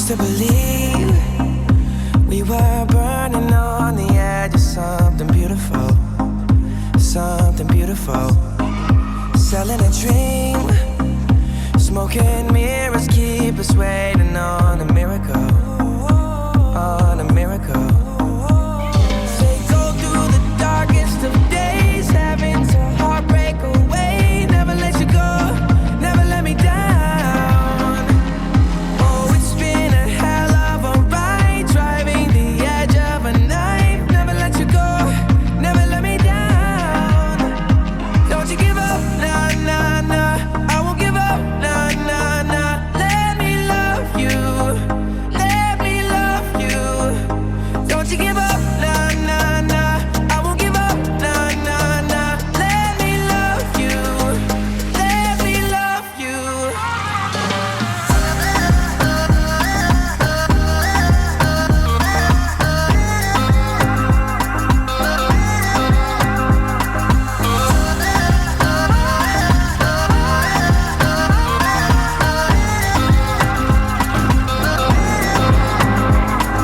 used to believe we were burning on the edge of something beautiful, something beautiful. Selling a dream, smoking mirrors keep us waiting on a miracle, on a miracle. Say go through the darkest of days, having to heartbreak away. Never let you go, never let me down. Oh, it's been a hell of a ride, driving the edge of a knife. Never let you go, never let me down. Don't you give up, nah, nah, nah. I won't give up, nah, nah, nah. Let me love you, let me love you. Don't you give up, nah, nah, nah. I won't give up, nah, nah, nah. Let me love you, let me love you.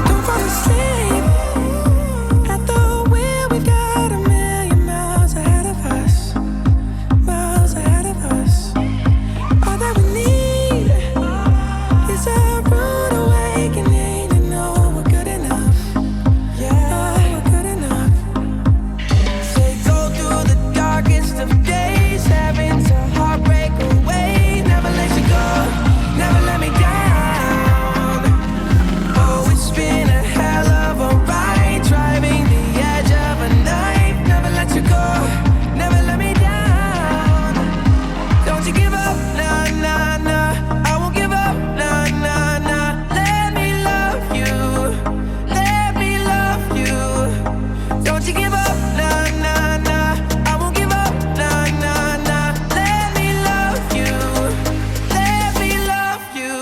Don't fall asleep at the wheel. We've got a million miles ahead of us, miles ahead of us. All that we need is a rude awakening to know we're good enough. Yeah, we're good enough. Say go through the darkest of days, having to heartbreak away. Never let you go, never let me down. Oh, it's been a hell of a ride, driving the edge of a knife. Never let you go, never let me down. Don't you give up, nah, nah, nah. I won't give up, nah, nah, nah. Let me love you, let me love you. Don't you give up, nah, nah, nah. I won't give up, nah, nah, nah. Let me love you, let me love you.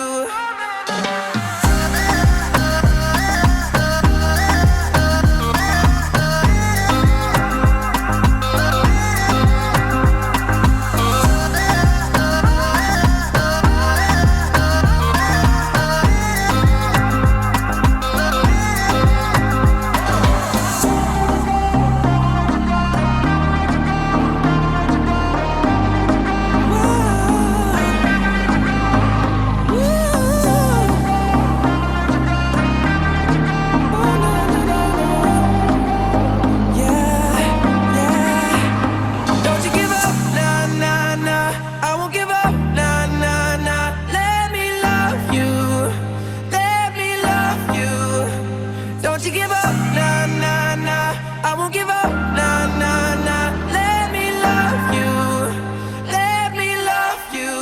Don't you give up, nah, nah, nah. I won't give up, nah, nah, nah. Let me love you, let me love you. Don't you give up, nah, nah, nah. I won't give up, nah, nah, nah. Let me love you, let me love you.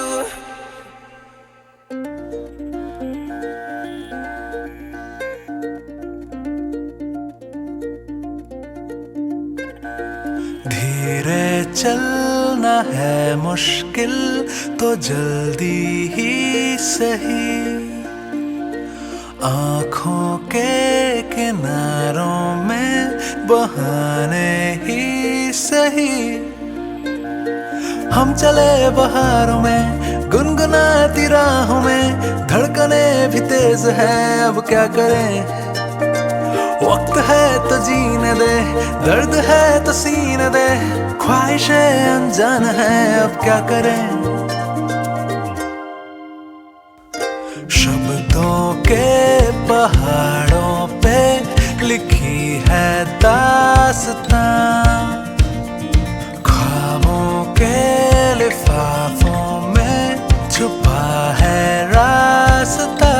धीरे चलना है मुश्किल तो जल्दी ही सही, आँखों के किनारों में बहाने ही सही। हम चले बहारों में गुनगुनाती राहों में, धड़कने भी तेज है अब क्या करें। वक्त है तो जीने दे, दर्द है तो सीने दे, ख्वाहिशें अनजान है अब क्या करें। शब्दों के पहाड़ों पे लिखी है दास्तां, ख्वाबों के लिफाफों में छुपा है रास्ता।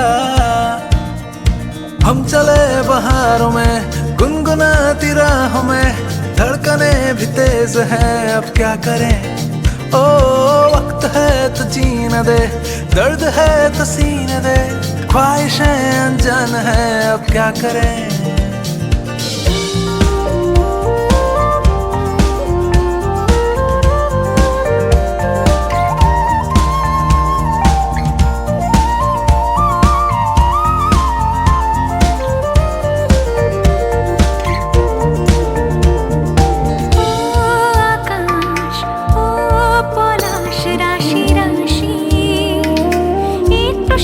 हम चले बहारों में गुनगुनाती राहों में, धड़कने भी तेज है अब क्या करें। ओ वक्त है तो जीने दे, दर्द है तो सीने दे, ख्वाहिशें अनजान है अब क्या करें।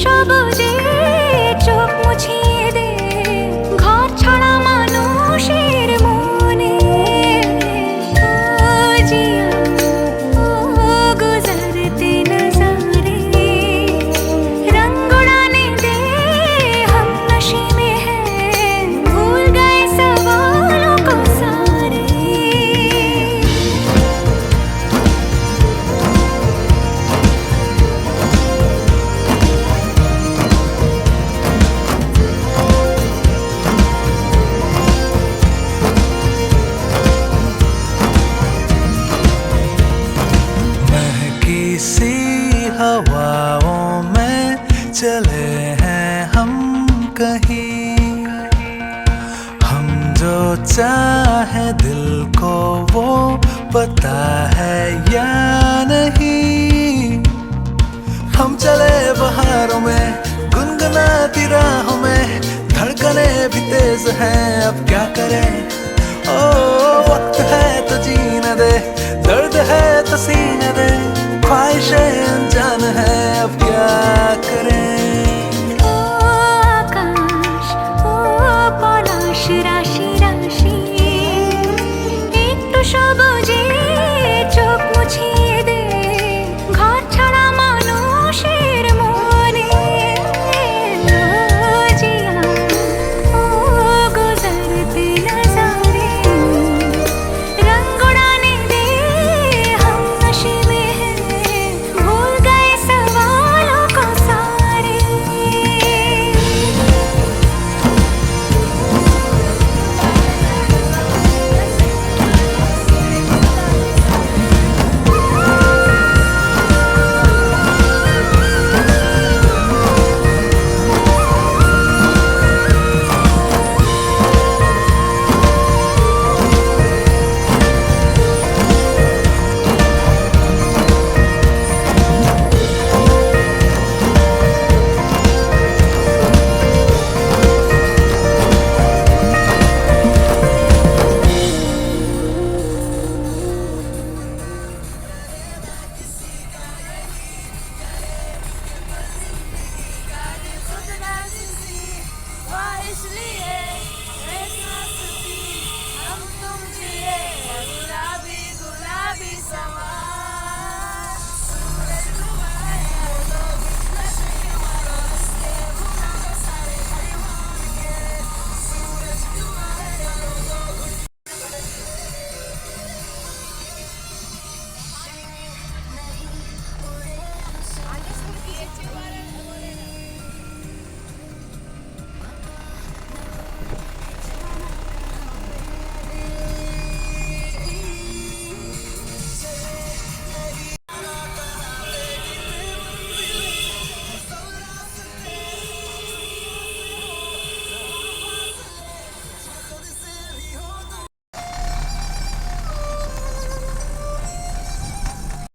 সবুজে চোখ पता है या नहीं, हम चले बहारों में गुनगुनाती राहों में, धड़कने भी तेज हैं अब क्या करें। ओ वक्त है तो जीने दे, दर्द है तो सीने दे, ख्वाहिशें अनजान है अब क्या करें। ओ आकाश, ओ পলাশ রাশি রাশি, একটু সবুজে চোখ মুছিয়ে